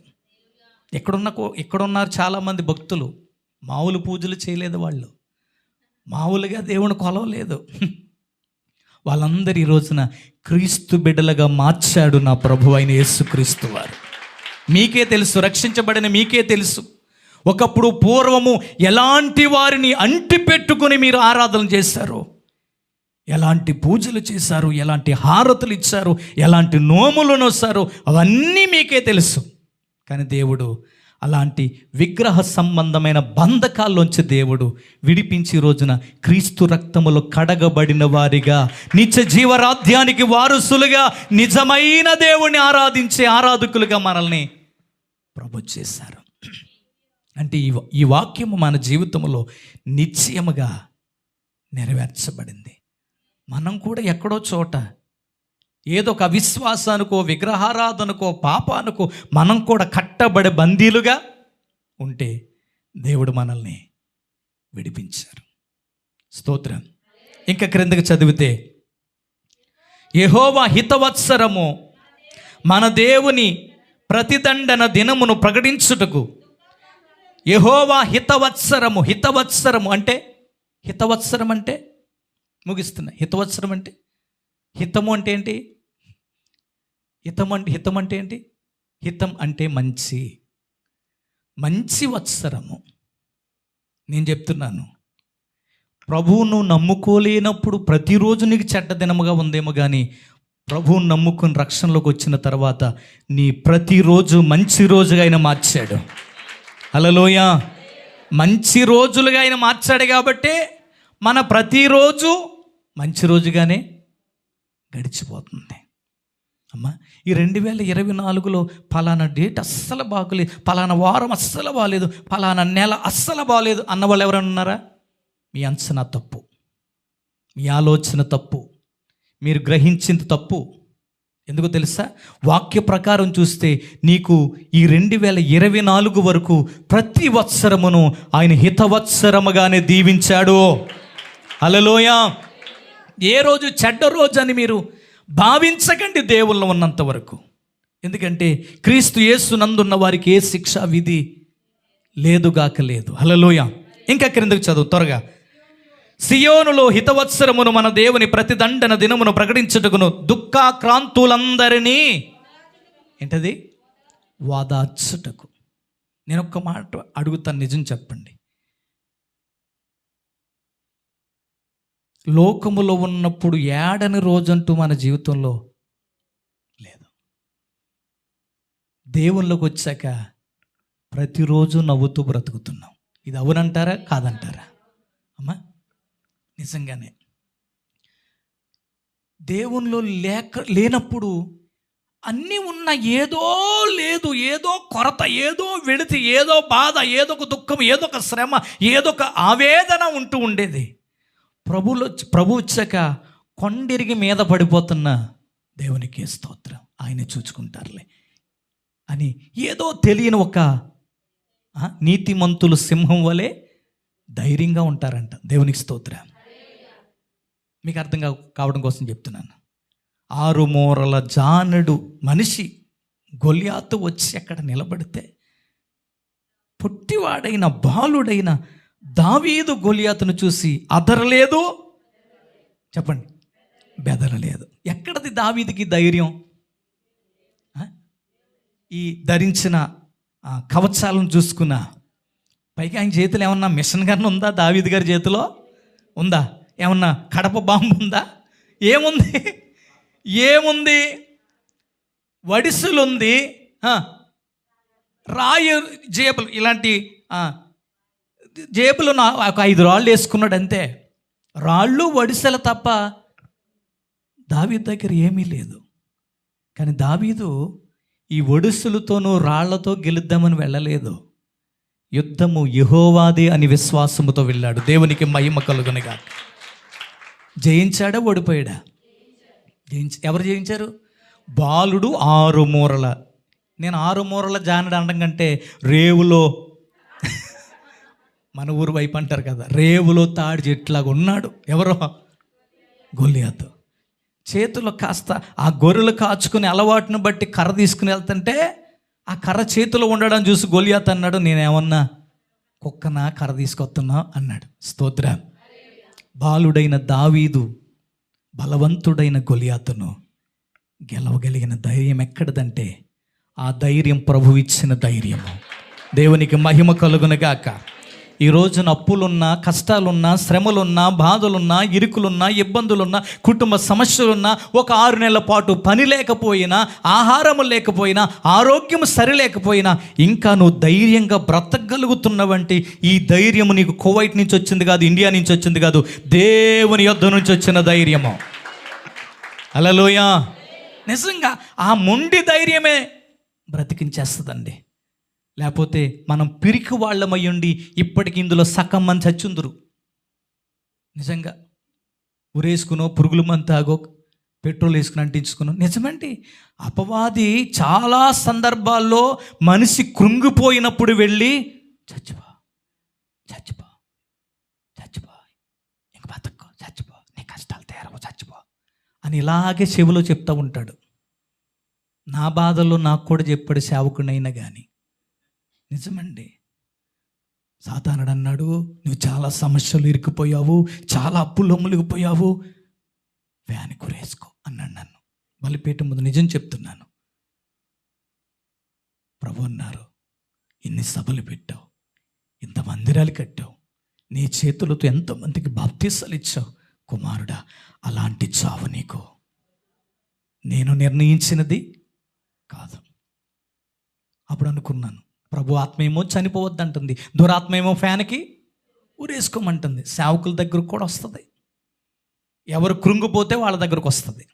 Speaker 1: ఎక్కడున్నారు చాలామంది భక్తులు మామూలు పూజలు చేయలేదు, వాళ్ళు మామూలుగా దేవుని కొలవలేదు. వాళ్ళందరూ ఈ రోజున క్రీస్తు బిడ్డలుగా మార్చాడు నా ప్రభు అయిన యేసుక్రీస్తు వారు. మీకే తెలుసు, రక్షించబడిన మీకే తెలుసు. ఒకప్పుడు పూర్వము ఎలాంటి వారిని అంటి పెట్టుకుని మీరు ఆరాధన చేశారు, ఎలాంటి పూజలు చేశారు, ఎలాంటి హారతులు ఇచ్చారు, ఎలాంటి నోములు నోసారు, అవన్నీ మీకే తెలుసు. కానీ దేవుడు అలాంటి విగ్రహ సంబంధమైన బంధకాల్లోంచి దేవుడు విడిపించి రోజున క్రీస్తు రక్తములో కడగబడిన వారిగా, నిత్య జీవరాధ్యానికి వారసులుగా, నిజమైన దేవుణ్ణి ఆరాధించే ఆరాధకులుగా మనల్ని ప్రభు చేశారు. అంటే ఈ వాక్యము మన జీవితంలో నిశ్చయముగా నెరవేర్చబడింది. మనం కూడా ఎక్కడో చోట ఏదో ఒక అవిశ్వాసానికో, విగ్రహారాధనకో, పాపానికో మనం కూడా కట్టబడే బందీలుగా ఉంటే దేవుడు మనల్ని విడిపించారు. స్తోత్రం. ఇంకా క్రిందకి చదివితే, యెహోవా హితవత్సరము మన దేవుని ప్రతిదండన దినమును ప్రకటించుటకు యెహోవా హితవత్సరము. హితవత్సరము అంటే, హితవత్సరం అంటే ముగిస్తున్నా. హితవత్సరం అంటే, హితము అంటే ఏంటి? హితం అంటే ఏంటి? హితం అంటే మంచి, మంచి వత్సరము. నేను చెప్తున్నాను, ప్రభువును నమ్ముకోలేనప్పుడు ప్రతిరోజు నీకు చెడ్డ దినముగా ఉందేమో కానీ ప్రభువును నమ్ముకుని రక్షణలోకి వచ్చిన తర్వాత నీ ప్రతిరోజు మంచి రోజుగా ఆయన మార్చాడు. హల్లెలూయా. మంచి రోజులుగా ఆయన మార్చాడు కాబట్టే మన ప్రతిరోజు మంచి రోజుగానే గడిచిపోతుంది. అమ్మా, ఈ 2024లో ఫలానా డేట్ అస్సలు బాగోలేదు, ఫలానా వారం అస్సలు బాగలేదు, ఫలానా నెల అస్సలు బాగలేదు అన్న వాళ్ళు ఎవరైనా ఉన్నారా? మీ అంచనా తప్పు, మీ ఆలోచన తప్పు, మీరు గ్రహించింది తప్పు. ఎందుకో తెలుసా? వాక్య ప్రకారం చూస్తే నీకు ఈ 2024 వరకు ప్రతి వత్సరమును ఆయన హితవత్సరముగానే దీవించాడు. హల్లెలూయా. ఏ రోజు చెడ్డ రోజు అని మీరు భావించకండి దేవుల్లో ఉన్నంత వరకు. ఎందుకంటే క్రీస్తు యేసు నందున్న వారికి ఏ శిక్షా విధి లేదుగాక లేదు. హల్లెలూయా. ఇంకా క్రిందకు చదువు త్వరగా. సియోనులో హితవత్సరమును మన దేవుని ప్రతిదండన దినమును ప్రకటించుటకును దుఃఖాక్రాంతులందరినీ ఏంటది? వాదార్చుటకు. నేను ఒక్క మాట అడుగుతాను, నిజం చెప్పండి. లోకములో ఉన్నప్పుడు ఏడని రోజంటూ మన జీవితంలో లేదు. దేవుళ్ళకి వచ్చాక ప్రతిరోజు నవ్వుతూ బ్రతుకుతున్నాం. ఇది అవునంటారా కాదంటారా? అమ్మా, నిజంగానే దేవునిలో లేనప్పుడు అన్నీ ఉన్న ఏదో లేదు, ఏదో కొరత, ఏదో వెడితి, ఏదో బాధ, ఏదో ఒక దుఃఖం, ఏదో ఒక శ్రమ, ఏదో ఒక ఆవేదన ఉంటూ ఉండేది. ప్రభు వచ్చాక కొండిరిగి మీద పడిపోతున్న దేవునికి స్తోత్రం, ఆయన చూసుకుంటారులే అని ఏదో తెలియని ఒక నీతిమంతులు సింహం వలె ధైర్యంగా ఉంటారంట. దేవునికి స్తోత్రం. మీకు అర్థం కావడం కోసం చెప్తున్నాను. 6 మూరల జానడు మనిషి గొల్యాతు వచ్చి అక్కడ నిలబడితే పొట్టివాడైన బాలుడైన దావీదు గొల్యాతును చూసి అదరలేదు, చెప్పండి, బెదరలేదు. ఎక్కడది దావీదుకి ధైర్యం? ఈ ధరించిన కవచాలను చూసుకున్నా. పైగా ఆయన చేతిలో ఏమన్నా మిషన్ గన్ ఉందా? దావీదు గారి చేతిలో ఉందా? ఏమన్నా కడప బాంబు ఉందా? ఏముంది? వడిసెలుంది, రాయి జేబులు, ఇలాంటి జేబులు ఒక 5 రాళ్ళు వేసుకున్నాడు అంతే. రాళ్ళు వడిసెల తప్ప దావీదు దగ్గర ఏమీ లేదు. కానీ దావీదు ఈ ఒడిసెలతోనూ రాళ్లతో గెలుద్దామని వెళ్ళలేదు. యుద్ధము యెహోవాదే అని విశ్వాసముతో వెళ్ళాడు. దేవునికి మహిమ కలుగునుగా. జయించాడా ఓడిపోయాడా? ఎవరు జయించారు? బాలుడు 6 మూరల. నేను 6 మూరల జానడు అనడం కంటే రేవులో, మన ఊరు వైపు అంటారు కదా, రేవులో తాడి చెట్లాగా ఉన్నాడు. ఎవరో? గొల్యాతు. చేతిలో కాస్త ఆ గొర్రెలు కాచుకుని అలవాటును బట్టి కర్ర తీసుకుని వెళ్తుంటే ఆ కర్ర చేతిలో ఉండడం చూసి గొల్యాతు అన్నాడు, నేనేమన్నా కుక్కనా కర్ర తీసుకొస్తున్నా అన్నాడు. స్తోత్రం. బాలుడైన దావీదు బలవంతుడైన గొల్యాతును గెలవగలిగిన ధైర్యం ఎక్కడదంటే ఆ ధైర్యం ప్రభువు ఇచ్చిన ధైర్యము. దేవునికి మహిమ కలుగునుగాక. ఈ రోజున అప్పులున్నా, కష్టాలున్నా, శ్రమలున్నా, బాధలున్నా, ఇరుకులున్నా, ఇబ్బందులున్నా, కుటుంబ సమస్యలున్నా, ఒక 6 నెలల పాటు పని లేకపోయినా, ఆహారము లేకపోయినా, ఆరోగ్యం సరిలేకపోయినా ఇంకా నువ్వు ధైర్యంగా బ్రతకగలుగుతున్నవంటి ఈ ధైర్యము నీకు కువైట్ నుంచి వచ్చింది కాదు, ఇండియా నుంచి వచ్చింది కాదు, దేవుని యొద్ద నుంచి వచ్చిన ధైర్యము. హల్లెలూయా. నిజంగా ఆ మొండి ధైర్యమే బ్రతికించేస్తుందండి. లేకపోతే మనం పిరికి వాళ్ళమై ఉండి ఇప్పటికి ఇందులో సగం మంది చచ్చుందురు. నిజంగా ఉరేసుకునో, పురుగుల మందు తాగో, పెట్రోల్ వేసుకుని అంటించుకునో. నిజమండి, అపవాది చాలా సందర్భాల్లో మనిషి కృంగిపోయినప్పుడు వెళ్ళి చచ్చిపో ఇంక బతక్కో, చచ్చిపో, నీ కష్టాలు తీరవు, చచ్చిపో అని ఇలాగే చెవిలో చెప్తూ ఉంటాడు. నా బాధల్లో నాకు కూడా చెప్పాడు సేవకునైనా కానీ. నిజమండి, సాతానుడు అన్నాడు, నువ్వు చాలా సమస్యలు ఇరుక్కుపోయావు, చాలా అప్పుల్లో మునిగిపోయావు, వ్యాని కురేసుకో అన్నాడు నన్ను. బలిపీఠం ముందు నిజం చెప్తున్నాను. ప్రభు అన్నారు, ఇన్ని సభలు పెట్టావు, ఇంత మందిరాలు కట్టావు, నీ చేతులతో ఎంతోమందికి బాప్తీసాలు ఇచ్చావు, కుమారుడా అలాంటి చావు నీకు నేను నిర్ణయించినది కాదు. అప్పుడు అనుకున్నాను, ప్రభు ఆత్మేమో చనిపోవద్దంటుంది, దురాత్మేమో ఫ్యాన్కి ఊరేసుకోమంటుంది. సేవకుల దగ్గరకు కూడా వస్తుంది. ఎవరు కృంగిపోతే వాళ్ళ దగ్గరకు వస్తుంది.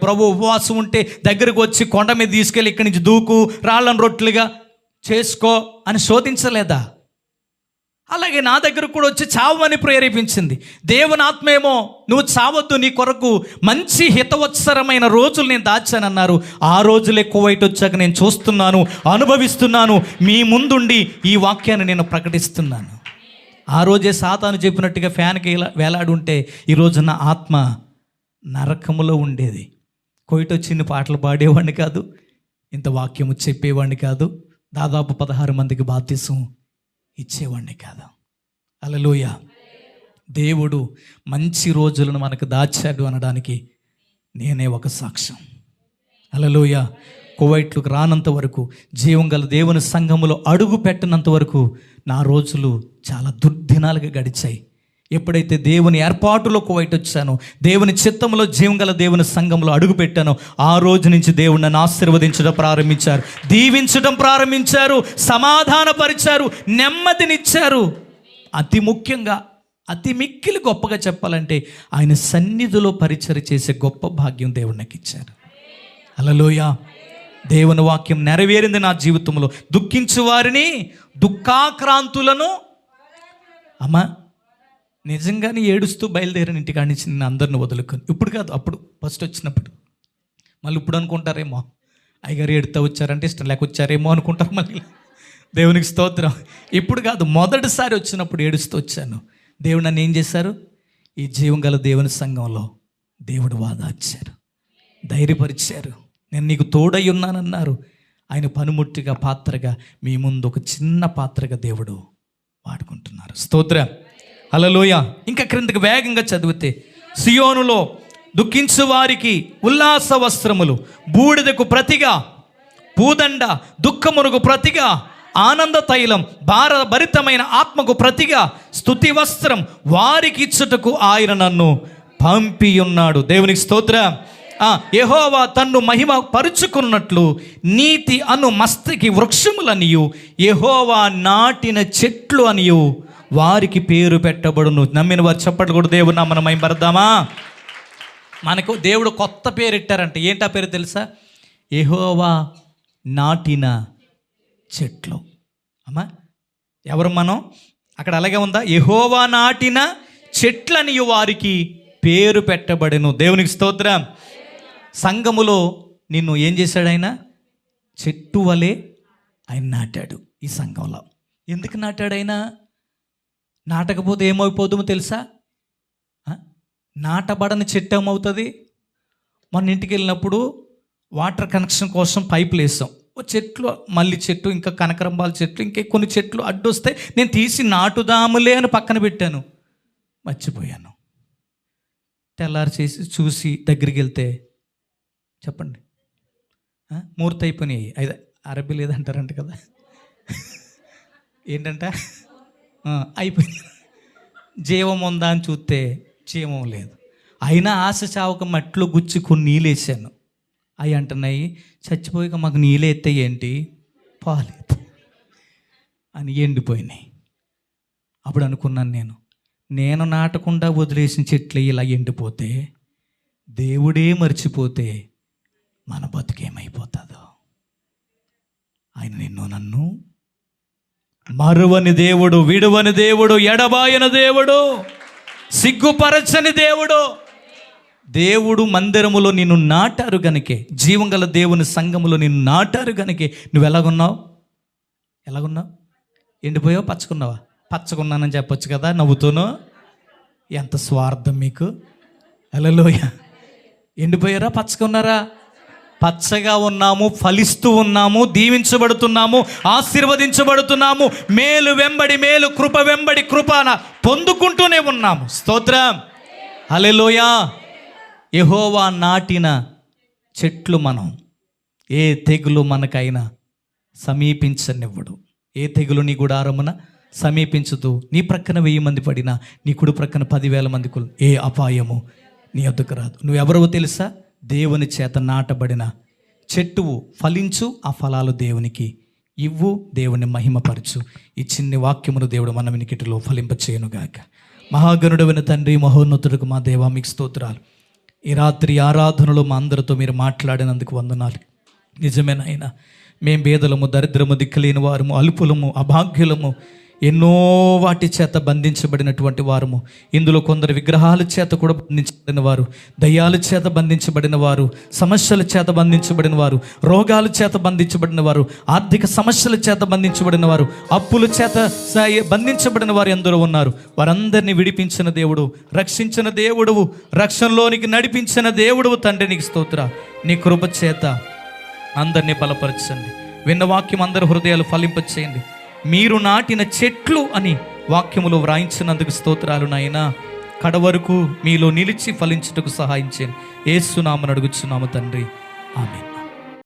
Speaker 1: ప్రభు ఉపవాసం ఉంటే దగ్గరకు వచ్చి కొండ మీద తీసుకెళ్ళి ఇక్కడి నుంచి దూకు, రాళ్ళను రొట్టెలుగా చేసుకో అని శోధించలేదా? అలాగే నా దగ్గరకు కూడా వచ్చి చావని ప్రేరేపించింది. దేవుని ఆత్మేమో నువ్వు చావద్దు, నీ కొరకు మంచి హితవత్సరమైన రోజులు నేను దాచానన్నారు. ఆ రోజులు ఎక్కువైట్ వచ్చాక నేను చూస్తున్నాను, అనుభవిస్తున్నాను. మీ ముందుండి ఈ వాక్యాన్ని నేను ప్రకటిస్తున్నాను. ఆ రోజే సాతాను చెప్పినట్టుగా ఫ్యాన్కి వేలాడి ఉంటే ఈరోజు నా ఆత్మ నరకములో ఉండేది. కోయిట్ వచ్చిన పాటలు పాడేవాడిని కాదు, ఇంత వాక్యము చెప్పేవాడిని కాదు, దాదాపు 16 మందికి బాప్తిసం ఇచ్చేవాడిని కాదు. హల్లెలూయా. దేవుడు మంచి రోజులను మనకు దాచాడు అనడానికి నేనే ఒక సాక్ష్యం. హల్లెలూయా. కువైట్లకు రానంత వరకు, జీవం గల దేవుని సంఘములో అడుగు పెట్టినంత వరకు నా రోజులు చాలా దుర్దినాలుగా గడిచాయి. ఎప్పుడైతే దేవుని ఏర్పాటులో కువైట్ వచ్చానో, దేవుని చిత్తంలో జీవం గల దేవుని సంఘంలో అడుగు పెట్టానో, ఆ రోజు నుంచి దేవుడు నన్ను ఆశీర్వదించడం ప్రారంభించారు, దీవించడం ప్రారంభించారు, సమాధానపరిచారు, నెమ్మదినిచ్చారు. అతి ముఖ్యంగా, అతి మిక్కిలి గొప్పగా చెప్పాలంటే ఆయన సన్నిధిలో పరిచర్య చేసే గొప్ప భాగ్యం దేవుడు నాకు ఇచ్చారు. హల్లెలూయా. దేవుని వాక్యం నెరవేరింది నా జీవితంలో. దుఃఖించు వారిని, దుఃఖాక్రాంతులను, అమ్మా నిజంగానే ఏడుస్తూ బయలుదేరిన ఇంటికాడి నుంచి నేను అందరిని వదులుకొని, ఇప్పుడు కాదు, అప్పుడు ఫస్ట్ వచ్చినప్పుడు. మళ్ళీ ఇప్పుడు అనుకుంటారేమో, అయ్యగారు ఏడుతా వచ్చారంటే ఇష్టం లేక వచ్చారేమో అనుకుంటారు. మళ్ళీ దేవునికి స్తోత్రం. ఇప్పుడు కాదు, మొదటిసారి వచ్చినప్పుడు ఏడుస్తూ వచ్చాను. దేవుడు నన్ను ఏం చేశారు? ఈ జీవం గల దేవుని సంఘంలో దేవుడు వాదార్చారు, ధైర్యపరిచారు. నేను నీకు తోడై ఉన్నానన్నారు. ఆయన పనిముట్టిగా, పాత్రగా మీ ముందు ఒక చిన్న పాత్రగా దేవుడు వాడుకుంటున్నారు. స్తోత్రం. హల్లెలూయా. ఇంకా క్రిందకి వేగంగా చదివితే, సియోనులో దుఃఖించు వారికి ఉల్లాస వస్త్రములు, బూడిదకు ప్రతిగా పూదండ, దుఃఖమునకు ప్రతిగా ఆనంద తైలం, భారభరితమైన ఆత్మకు ప్రతిగా స్తుతి వస్త్రం వారికి ఇచ్చుటకు ఆయన నన్ను పంపి ఉన్నాడు. దేవునికి స్తోత్రం. యెహోవా తన్ను మహిమ పరుచుకున్నట్లు నీతి అను మస్తకి వృక్షములనియు, యెహోవా నాటిన చెట్లు అనియు వారికి పేరు పెట్టబడును. నమ్మిన వారు చెప్పట్లు కూడా దేవుడు నామమున మహిమపరదామా. మనకు దేవుడు కొత్త పేరు పెట్టారంట. ఏంటా పేరు తెలుసా? యెహోవా నాటిన చెట్లు. అమ్మా ఎవరు మనం? అక్కడ అలాగే ఉందా? యెహోవా నాటిన చెట్లని వారికి పేరు పెట్టబడెను. దేవునికి స్తోత్రం. సంఘములో నిన్ను ఏం చేశాడు ఆయన? చెట్టు వలె ఆయన నాటాడు ఈ సంఘంలో. ఎందుకు నాటాడు ఆయన? నాటకపోతే ఏమైపోతుందో తెలుసా? నాటబడని చెట్టు ఏమవుతుంది? మన ఇంటికి వెళ్ళినప్పుడు వాటర్ కనెక్షన్ కోసం పైపులు వేసాం. ఓ చెట్లు, మల్లి చెట్టు, ఇంకా కనకరంబాల చెట్లు, ఇంకా కొన్ని చెట్లు అడ్డొస్తే నేను తీసి నాటుదాములే అని పక్కన పెట్టాను, మర్చిపోయాను. తెల్లారి చేసి చూసి దగ్గరికి వెళ్తే చెప్పండి మూర్తి అయిపోయినాయి. అరబీ లేదంటారంట కదా, ఏంటంట అయిపోయింది. జీవం ఉందా అని చూస్తే జీవం లేదు. అయినా ఆశ చావక మట్లో గుచ్చి కొన్ని నీళ్ళు వేసాను. అవి అంటున్నాయి, చచ్చిపోయాక మాకు నీళ్ళు ఎత్తే ఏంటి, పాలేదు అని ఎండిపోయినాయి. అప్పుడు అనుకున్నాను, నేను నాటకుండా వదిలేసిన చెట్లు ఇలా ఎండిపోతే, దేవుడే మర్చిపోతే మన బతుకేమైపోతుందో. ఆయన నిన్ను నన్ను మరువని దేవుడు, విడువని దేవుడు, ఎడబాయని దేవుడు, సిగ్గుపరచని దేవుడు. దేవుడు మందిరములో నిన్ను నాటారు గనుకే, జీవం గల దేవుని సంఘములో నిన్ను నాటారు గనుకే నువ్వు ఎలాగున్నావు? ఎండిపోయావు? పచ్చకున్నావా? పచ్చకున్నానని చెప్పొచ్చు కదా నవ్వుతూనో. ఎంత స్వార్థం మీకు! హల్లెలూయా. ఎండిపోయారా? పచ్చకున్నారా? పచ్చగా ఉన్నాము, ఫలిస్తూ ఉన్నాము, దీవించబడుతున్నాము, ఆశీర్వదించబడుతున్నాము, మేలు వెంబడి మేలు, కృప వెంబడి కృపన పొందుకుంటూనే ఉన్నాము. స్తోత్రం, హల్లెలూయా. యెహోవా నాటిన చెట్లు మనం. ఏ తెగులు మనకైనా సమీపించనివ్వడు. ఏ తెగులు నీ గుడారమున సమీపించదు. నీ ప్రక్కన 1000 మంది పడినా, నీ కుడి ప్రక్కన 10,000 మంది ఏ అపాయము నీ వద్దకు రాదు. నువ్వెవరో తెలుసా? దేవుని చేత నాటబడిన చెట్టువు. ఫలించు, ఆ ఫలాలు దేవునికి ఇవ్వు, దేవుని మహిమపరచు. ఈ చిన్ని వాక్యమును దేవుడు మన వినికిటిలో ఫలింపచేయునుగాక. మహాగణుడైన తండ్రి, మహోన్నతుడికి మా దేవా, మీకు స్తోత్రాలు. ఈ రాత్రి ఆరాధనలో మా అందరితో మీరు మాట్లాడినందుకు వందనాలు. నిజమేనైనా మేం బేదలము, దరిద్రము, దిక్కులేని వారము, అల్పులము, అభాగ్యులము, ఎన్నో వాటి చేత బంధించబడినటువంటి వారము. ఇందులో కొందరు విగ్రహాల చేత కూడా బంధించబడిన వారు, దయ్యాల చేత బంధించబడిన వారు, సమస్యల చేత బంధించబడిన వారు, రోగాల చేత బంధించబడిన వారు, ఆర్థిక సమస్యల చేత బంధించబడిన వారు, అప్పుల చేత బంధించబడిన వారు ఎందరో ఉన్నారు. వారందరినీ విడిపించిన దేవుడు, రక్షించిన దేవుడువు, రక్షణలోనికి నడిపించిన దేవుడువు తండ్రి, నీకు స్తోత్ర. నీ కృప చేత అందరినీ బలపరచండి. విన్న వాక్యం అందరి హృదయాలు ఫలింపచేయండి. మీరు నాటిన చెట్లు అని వాక్యములో వ్రాయించినందుకు స్తోత్రాలు నాయనా. కడవరకు మీలో నిలిచి ఫలించుటకు సహాయం చేయండి. యేసు నామమున అడుగుచున్నాము తండ్రి, ఆమేన్.